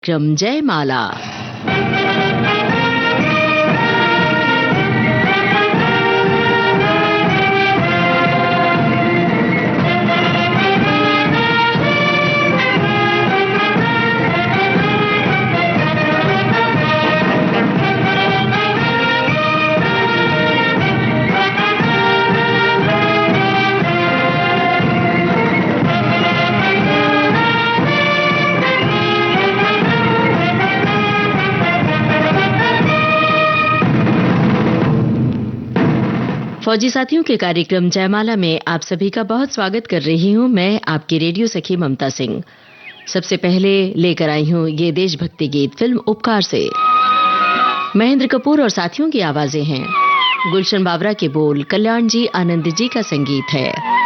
क्रम जयमाला। फौजी साथियों के कार्यक्रम जयमाला में आप सभी का बहुत स्वागत कर रही हूं मैं, आपकी रेडियो सखी ममता सिंह। सबसे पहले लेकर आई हूं ये देशभक्ति गीत फिल्म उपकार से। महेंद्र कपूर और साथियों की आवाजें हैं। गुलशन बावरा के बोल, कल्याण जी आनंद जी का संगीत है।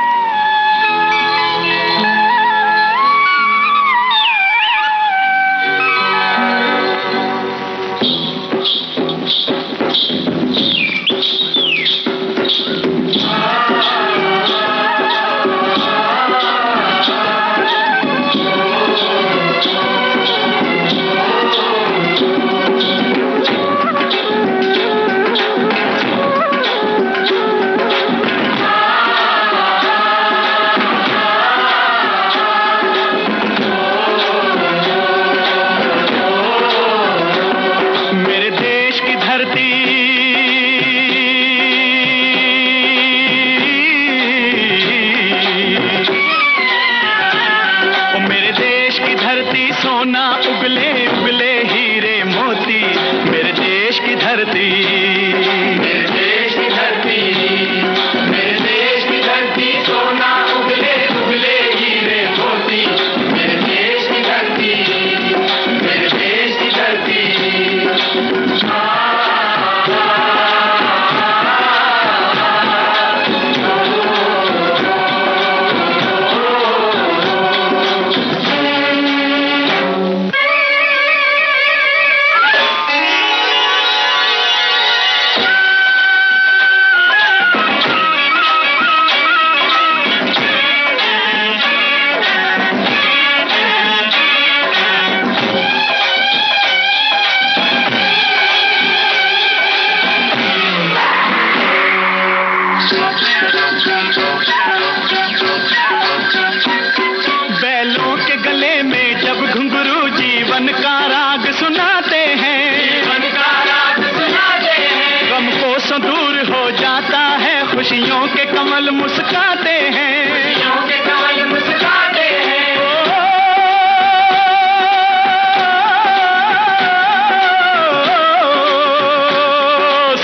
खुशियों के कमल मुस्काते हैं, खुशियों के कमल मुस्काते हैं।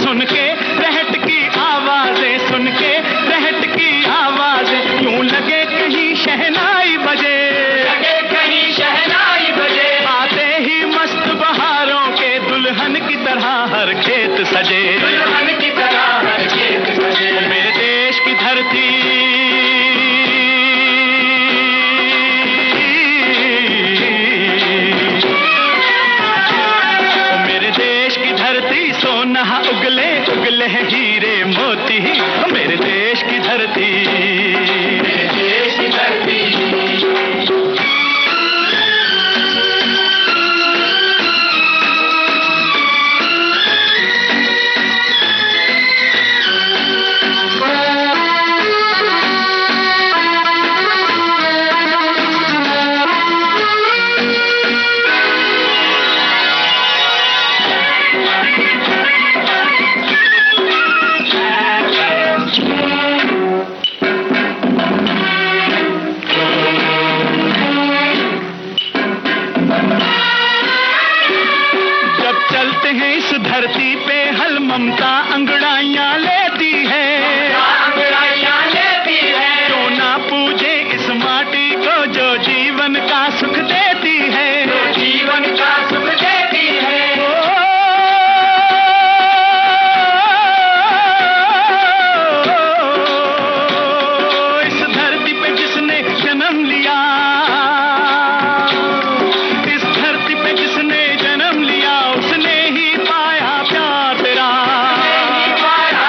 सुन के रहट की आवाजें, सुन के रहट की आवाजें, यूं लगे कहीं शहनाई बजे, लगे कहीं शहनाई बजे। आते ही मस्त बहारों के दुल्हन की तरह हर खेत सजे, दुल्हन की तरह हर खेत सजे। मेरे देश की धरती, मेरे देश की धरती सोना उगले उगले हीरे मोती। मेरे देश की धरती, मेरे देश की धरती। धरती पे हल ममता अंगड़ाइयां लेती है, अंगड़ाइयां लेती है। क्यों ना पूजे इस माटी को जो जीवन का सुख देती है, जो जीवन का सुख देती है। इस धरती पे जिसने जन्म लिया, इस धरती पे जिसने जन्म लिया, उसने ही पाया प्यार तेरा, पाया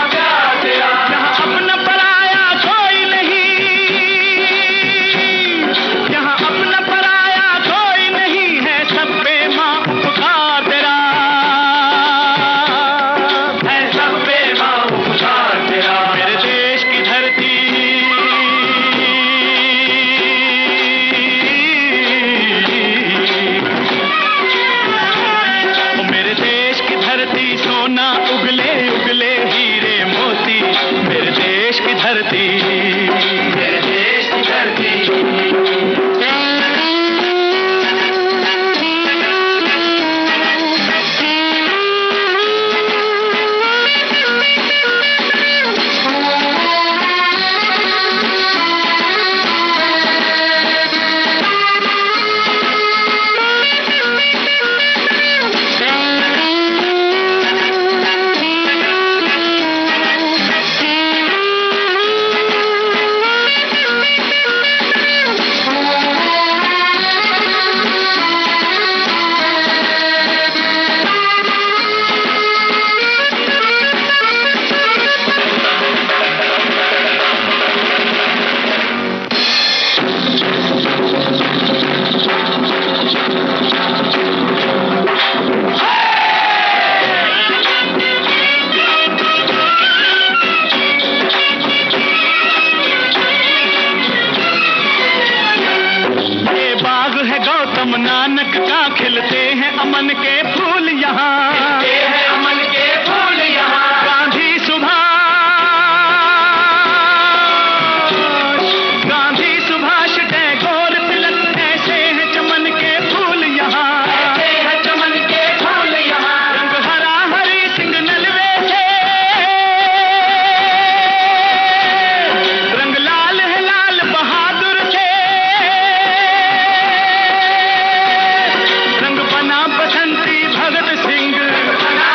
खिलते हैं अमन के फूल यहाँ, खिलते हैं अमन के फूल यहाँ। गांधी सुभाष टैगोर तिलक, ऐसे हैं चमन के फूल यहाँ, ऐसे हैं चमन के फूल यहाँ। रंग हरा हरी सिंह नलवे थे, रंग लाल है लाल बहादुर थे, रंग बना बसंती भगत सिंह, रंग बना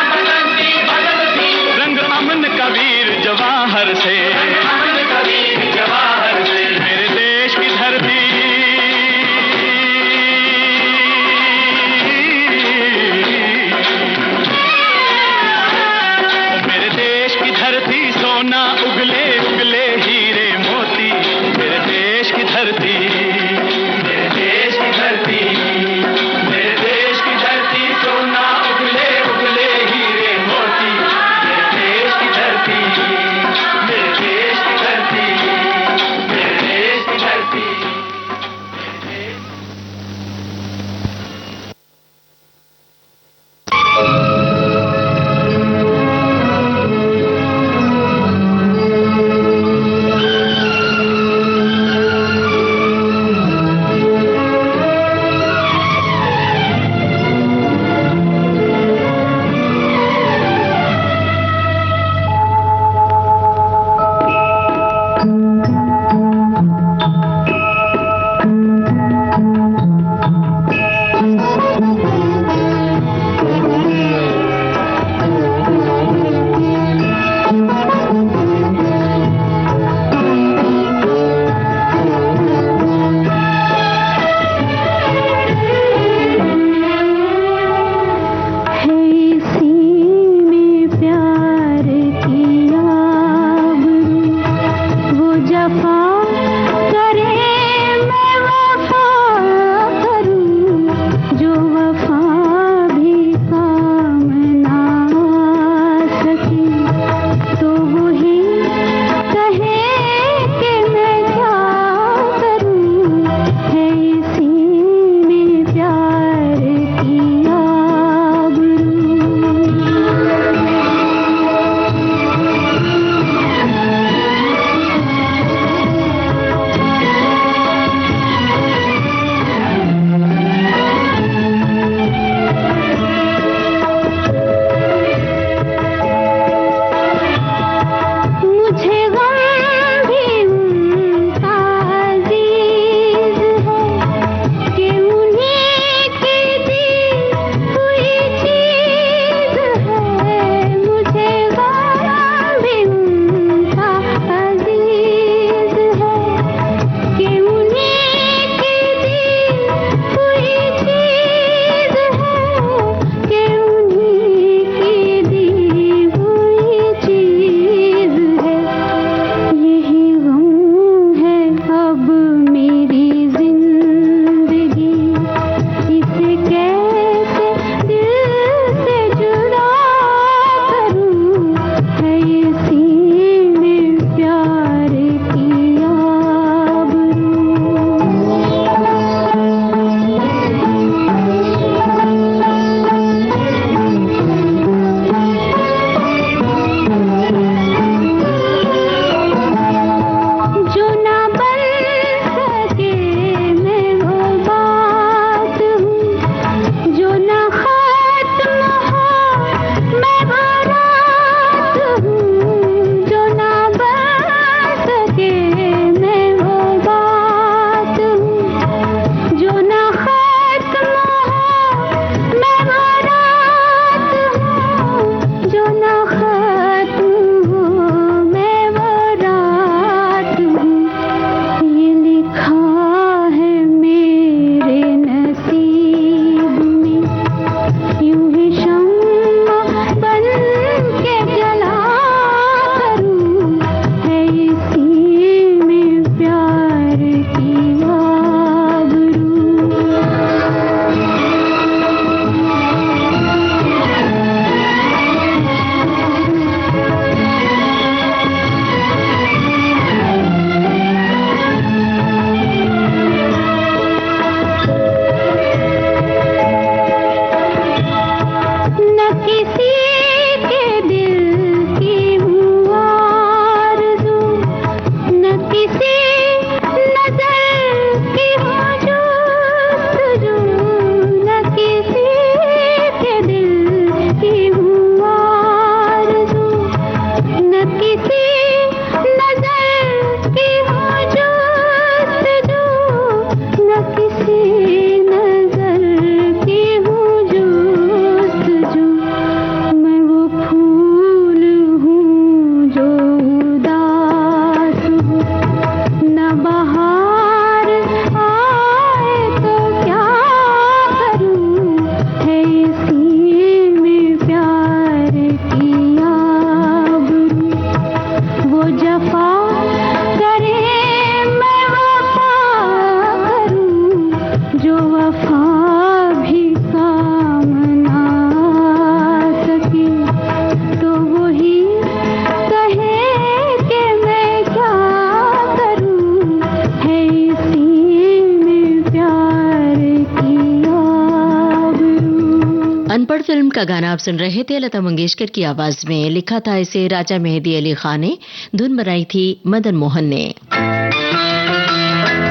अनपढ़ फिल्म का गाना आप सुन रहे थे। लता मंगेशकर की आवाज में लिखा था इसे राजा मेहदी अली खान ने, धुन बनाई थी मदन मोहन ने।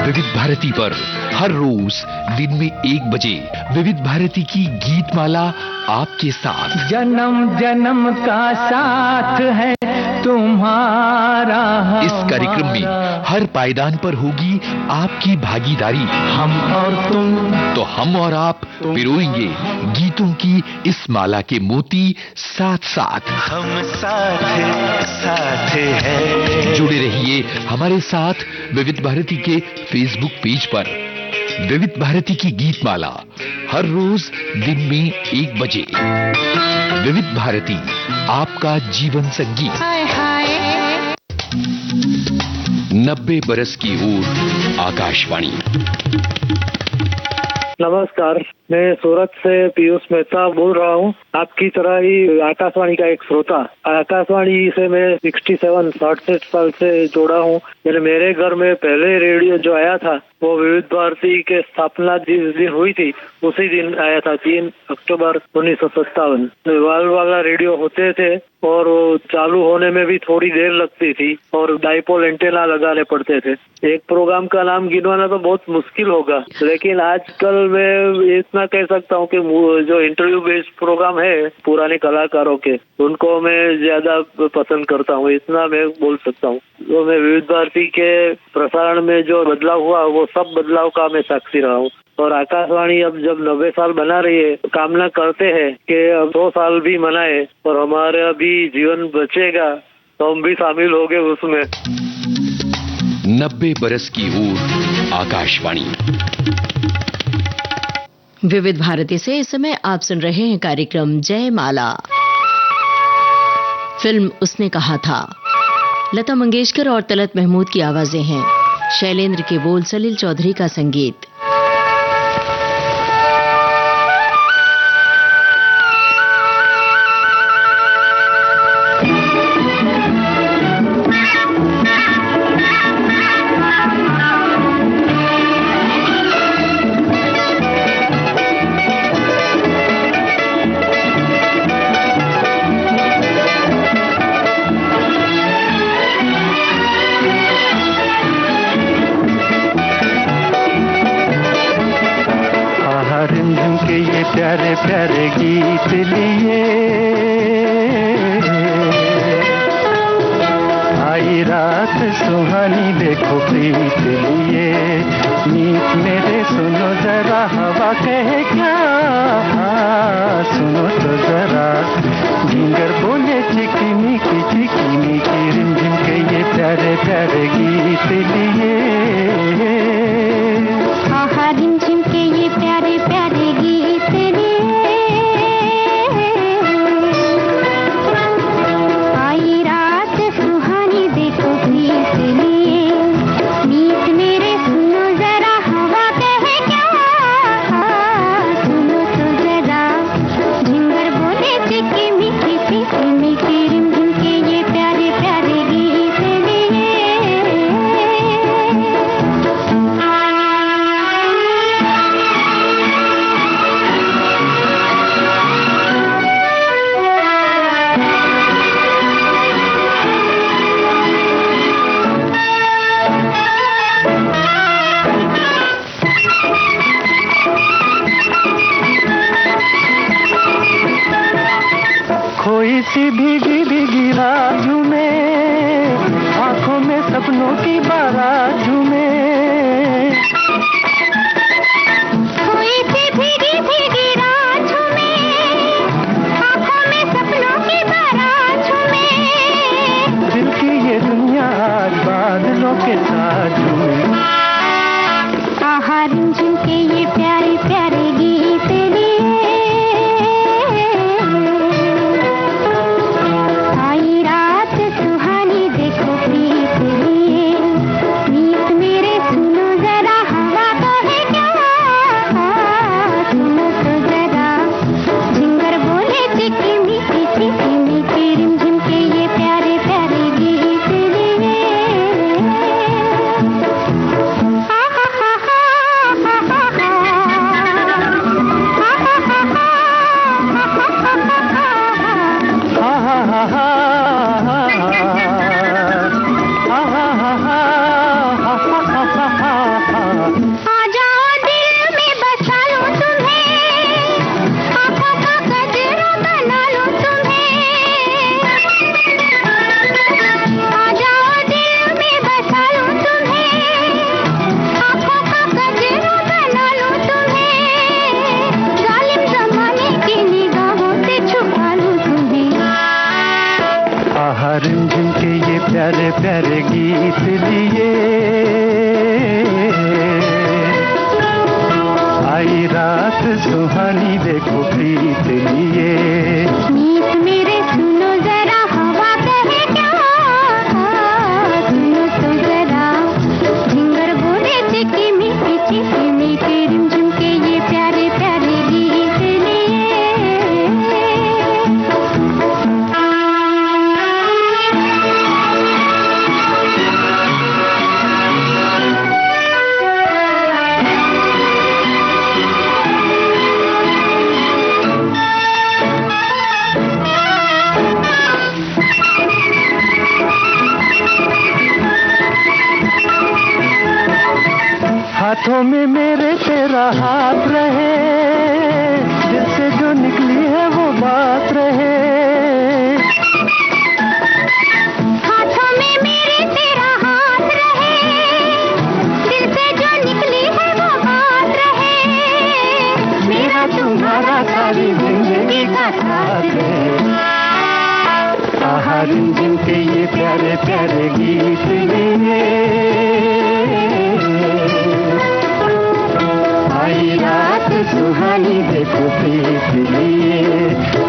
विविध भारती पर हर रोज दिन में 1 बजे विविध भारती की गीतमाला आपके साथ। जन्म जन्म का साथ है तुम्हारा। इस कार्यक्रम में हर पायदान पर होगी आपकी भागीदारी। हम और तुम, तो हम और आप पिरोएंगे गीतों की इस माला के मोती साथ साथ। हम साथ साथ हैं। जुड़े रहिए हमारे साथ विविध भारती के फेसबुक पेज पर। विविध भारती की गीतमाला हर रोज दिन में 1 बजे। विविध भारती, आपका जीवन संगीत। 90 बरस की ओर आकाशवाणी। नमस्कार, मैं सूरत से पीयूष मेहता बोल रहा हूँ। आपकी तरह ही आकाशवाणी का एक श्रोता। आकाशवाणी से मैं 67 साल से जुड़ा हूँ। मेरे घर में पहले रेडियो जो आया था वो विविध भारती के स्थापना जिस दिन हुई थी उसी दिन आया था, 3 अक्टूबर 1957। वाल वाला रेडियो होते थे और वो चालू होने में भी थोड़ी देर लगती थी और डाइपोल एंटेना लगाने पड़ते थे। एक प्रोग्राम का नाम गिनवाना तो बहुत मुश्किल होगा, लेकिन आजकल मैं इतना कह सकता हूँ कि जो इंटरव्यू बेस्ड प्रोग्राम है पुराने कलाकारों के, उनको मैं ज्यादा पसंद करता हूँ, इतना मैं बोल सकता हूँ। तो मैं विविध भारती के प्रसारण में जो बदलाव हुआ वो सब बदलाव का मैं साक्षी रहा हूँ। और आकाशवाणी अब जब 90 साल बना रही है, कामना करते हैं कि अब 2 साल भी मनाए और हमारा भी जीवन बचेगा तो हम भी शामिल होंगे उसमें। 90 बरस की ओर आकाशवाणी। विविध भारती से इस समय आप सुन रहे हैं कार्यक्रम जयमाला। फिल्म उसने कहा था। लता मंगेशकर और तलत महमूद की आवाजें हैं, शैलेंद्र के बोल, सलील चौधरी का संगीत। प्यारे प्यारे गीत लिए आई रात सुहानी, देखो प्रीत लिए। नीत मेरे सुनो जरा, हवा कहे क्या, सुनो तो जरा। झिंगर बोले चिकी मिकी रिमझिम के ये प्यारे प्यारे गीत लिए। आहा रिमझिम के ये प्यारे प्यारे गीत लिए। आई रात सुहानी, देखो प्रीत लिए। नीत मेरे सुनो जरा, हवा कहे क्या, सुनो तो जरा। झिंगर बोले चिकी मिकी रिमझिम के ये प्यारे प्यारे गीत लिए। खोई सी भीगी भीगी रात में, आंखों में सपनों की बारात झूमे। खोई सी भीगी भीगी रात में, आंखों में सपनों की बारात झूमे। दिल की ये दुनिया आज बादलों के साथ झूमे। आहा रिमझिम के ये प्यारे प्यारे गीत लिए। आई रात सुहानी, देखो प्रीत लिए। नीत मेरे हाथों में मेरे तेरा हाथ रहे, दिल से जो निकली है वो बात रहे। हाथों में मेरे तेरा हाथ रहे, दिल से जो निकली है वो बात रहे। मेरा तुम्हारा सारी जिंदगी का साथ रहे। आहा रिमझिम के ये प्यारे प्यारे गीत लिए, आई रात सुहानी देखो प्रीत लिए।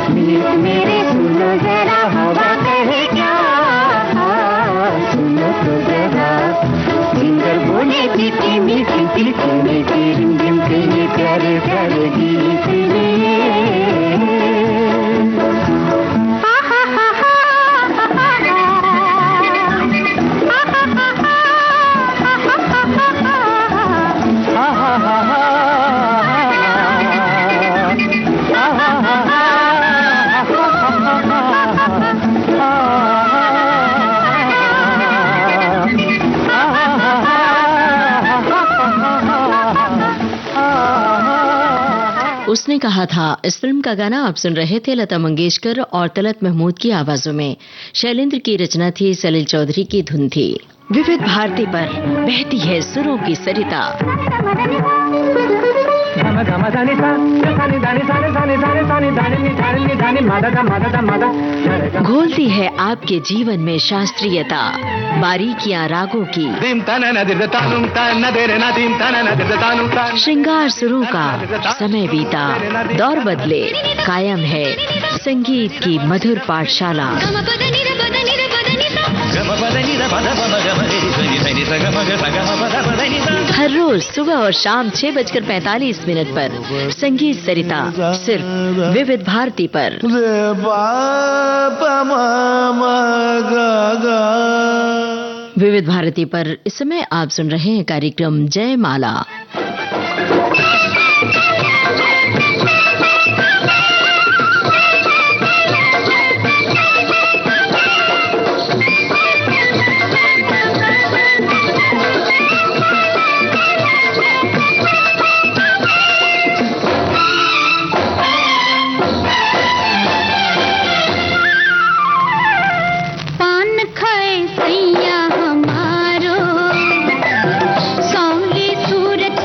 मीत मेरे सुनो जरा हवा कहे क्या, सुनो तो जरा सिंगर बोले मीठी मीठी मीठी की रिमझिम के ये प्यारे प्यारे गीत लिए। उसने कहा था। इस फिल्म का गाना आप सुन रहे थे लता मंगेशकर और तलत महमूद की आवाजों में। शैलेंद्र की रचना थी, सलील चौधरी की धुन थी। विविध भारती पर बहती है सुरों की सरिता। घोलती है आपके जीवन में शास्त्रीयता, बारीकियां रागों की, श्रृंगार सुरों का समय बीता, दौर बदले, कायम है संगीत की मधुर पाठशाला। हर रोज सुबह और शाम 6:45 पर संगीत सरिता, सिर्फ विविध भारती पर। विविध भारती पर इस समय आप सुन रहे हैं कार्यक्रम जयमाला। सैया हमारो सौली सूरत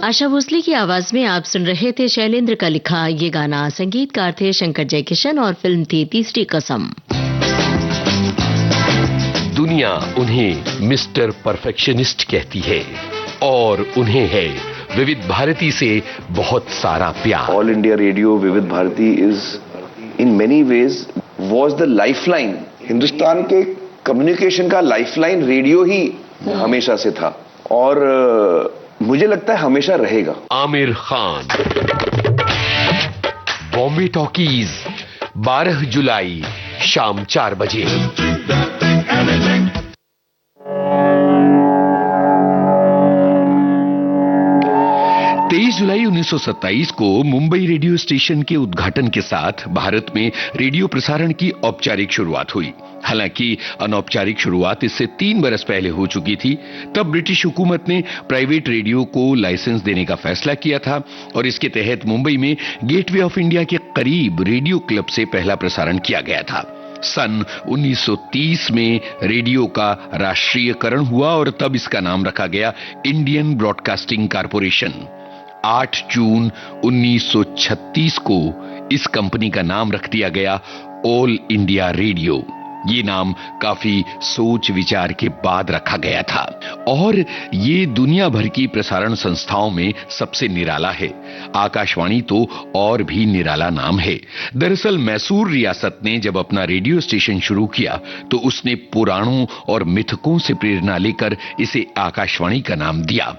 आशा भोसले की आवाज में आप सुन रहे थे शैलेंद्र का लिखा ये गाना। संगीतकार थे शंकर जयकिशन और फिल्म थी तीसरी कसम। दुनिया उन्हें मिस्टर परफेक्शनिस्ट कहती है और उन्हें है विविध भारती से बहुत सारा प्यार। All India radio Vividh Bharati is in many ways was the lifeline. Hindustan के कम्युनिकेशन का लाइफलाइन रेडियो ही हमेशा से था और मुझे लगता है हमेशा रहेगा। आमिर खान, बॉम्बे टॉकीज, 12 जुलाई शाम 4 बजे। 23 जुलाई 1927 को मुंबई रेडियो स्टेशन के उद्घाटन के साथ भारत में रेडियो प्रसारण की औपचारिक शुरुआत हुई। हालांकि अनौपचारिक शुरुआत इससे 3 बरस पहले हो चुकी थी। तब ब्रिटिश हुकूमत ने प्राइवेट रेडियो को लाइसेंस देने का फैसला किया था और इसके तहत मुंबई में गेटवे ऑफ इंडिया के करीब रेडियो क्लब से पहला प्रसारण किया गया था। सन 1930 में रेडियो का राष्ट्रीयकरण हुआ और तब इसका नाम रखा गया इंडियन ब्रॉडकास्टिंग कॉरपोरेशन। 8 जून 1936 को इस कंपनी का नाम रख दिया गया ऑल इंडिया रेडियो। ये नाम काफी सोच विचार के बाद रखा गया था और ये दुनिया भर की प्रसारण संस्थाओं में सबसे निराला है। आकाशवाणी तो और भी निराला नाम है। दरअसल मैसूर रियासत ने जब अपना रेडियो स्टेशन शुरू किया तो उसने पुराणों और मिथकों से प्रेरणा लेकर इसे आकाशवाणी का नाम दिया।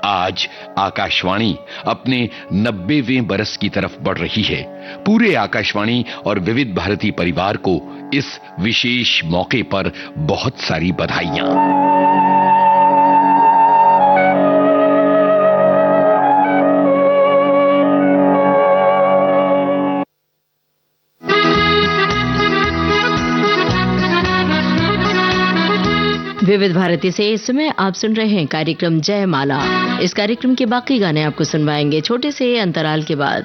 आज आकाशवाणी अपने 90वें बरस की तरफ बढ़ रही है। पूरे आकाशवाणी और विविध भारती परिवार को इस विशेष मौके पर बहुत सारी बधाइयां। विविध भारती से इस समय आप सुन रहे हैं कार्यक्रम जयमाला। इस कार्यक्रम के बाकी गाने आपको सुनवाएंगे छोटे से अंतराल के बाद।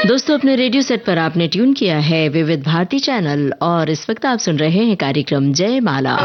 दोस्तों, अपने रेडियो सेट पर आपने ट्यून किया है विविध भारती चैनल और इस वक्त आप सुन रहे हैं कार्यक्रम जयमाला।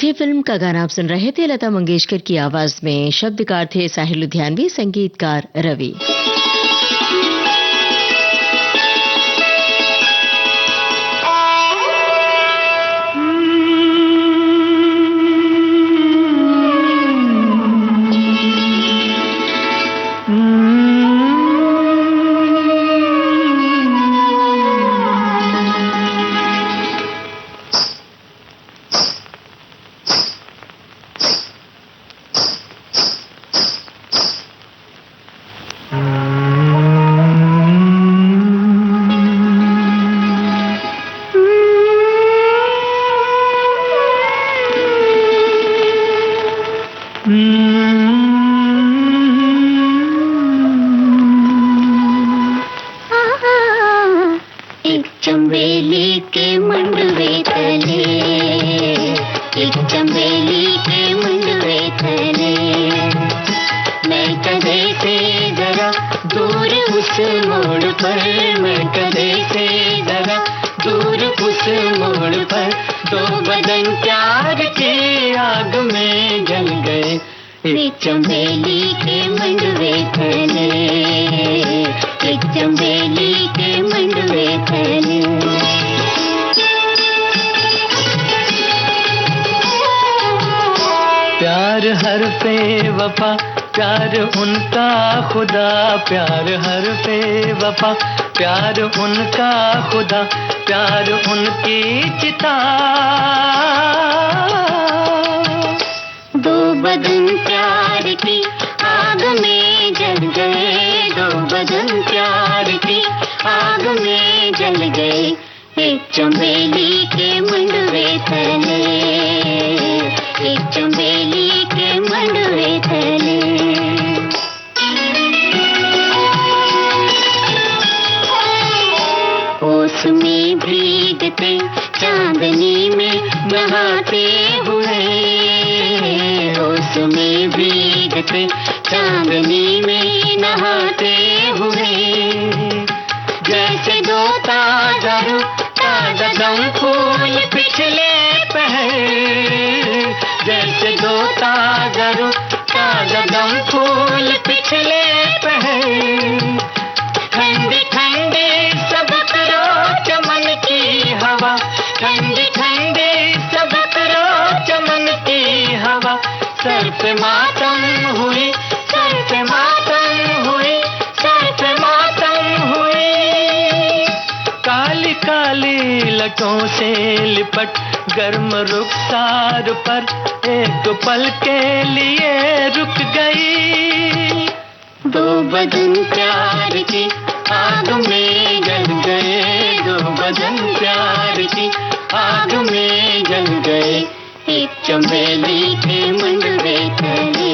सूखी फिल्म का गाना आप सुन रहे थे लता मंगेशकर की आवाज में। शब्दकार थे साहिल लुधियानवी, संगीतकार रवि। चंबेली के मंडवे तले, एक चंबेली के मंडवे तले, मैं कदे से जरा दूर उस मोड़ पर, मैं कदे से जरा दूर उस मोड़ पर, दो बदन प्यार के आग में जल गए, एक चंबेली के मंडवे तले, एक चंबेली के मंडवे तले। प्यार हर पे वफा, प्यार उनका खुदा, प्यार हर पे वफा, प्यार उनका खुदा, प्यार उनकी चिता। दो बदन प्यार की आग में जल गए, दो बदन प्यार की आग में जल गए, एक चंबेली के मंडवे तले, एक चंबेली के मंडवे तले। ओस में भीगते चांदनी में नहाते हुए, ओस में भीगते चांदनी में नहाते हुए, जैसे दो ताजा दम फूल पिछले पहर, जैसे दो ताजा दम फूल पिछले पहर, ठंडी ठंडी सबक रो चमन की हवा, ठंडी ठंडी सबक रो चमन की हवा, सर पे मातम हुई, सर पे मातम हुई, सर पे मातम हुई। काली काली लटों से लिपट गर्म रुखसार पर एक पल के लिए रुक गई, दो बदन प्यार की आग में जल गए, दो बदन प्यार की आग में जल गए, एक चंबेली के मंडवे तले,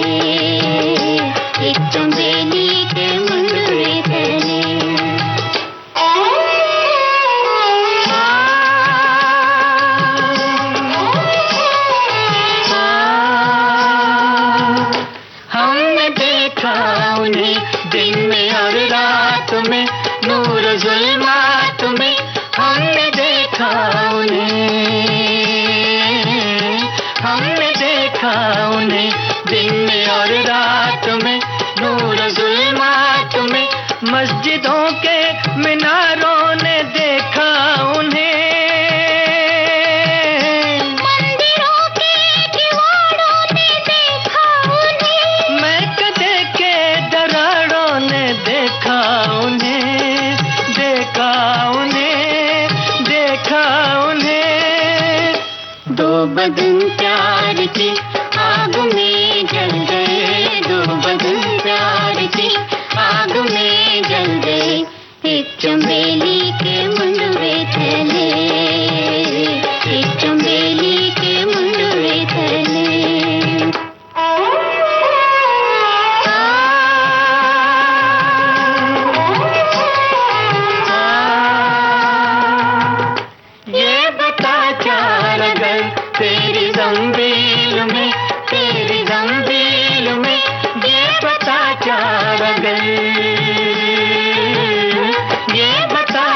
एक चंबेली के मंडवे तले। हमने देखा उन्हें दिन में और रात में, नूर जुल्मात में, हमने देखा उन्हें, हमने देखा उन्हें दिन में और रात में, नूर जुल्मात में, मस्जिदों के मीनारों ने देखा उन्हें, मंदिरों के दीवारों ने देखा उन्हें, मैं कदे के दरारों ने देखा उन्हें, देखा उन्हें, देखा उन्हें। दो बदन प्यार की आग में जल गए, दो बदन प्यार की आग में जल गए, एक चंबेली के मंडवे तले, एक चंबेली के मंडवे तले। ये बता क्या रगल तेरी जंबील में, तेरी जंबील में, ये बता क्या रगल, ये बता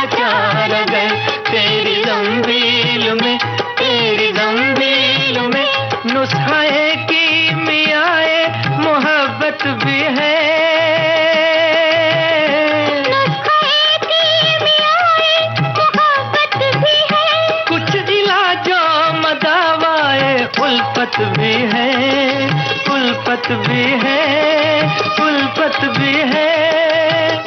उल्फत भी है, उल्फत भी है, उल्फत भी है।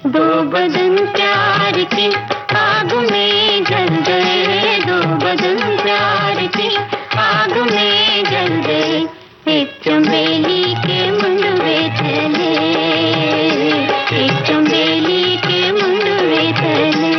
दो बदन प्यार की आग में जल गए, दो बदन प्यार की आग में जल गए, एक चंबेली के मुंडवे तले, एक चंबेली के मुंडवे तले।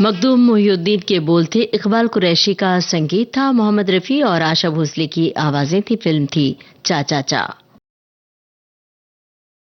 मखदूम मोहिउद्दीन के बोल थे, इकबाल कुरैशी का संगीत था, मोहम्मद रफी और आशा भोसले की आवाजें थी। फिल्म थी चा चा चा।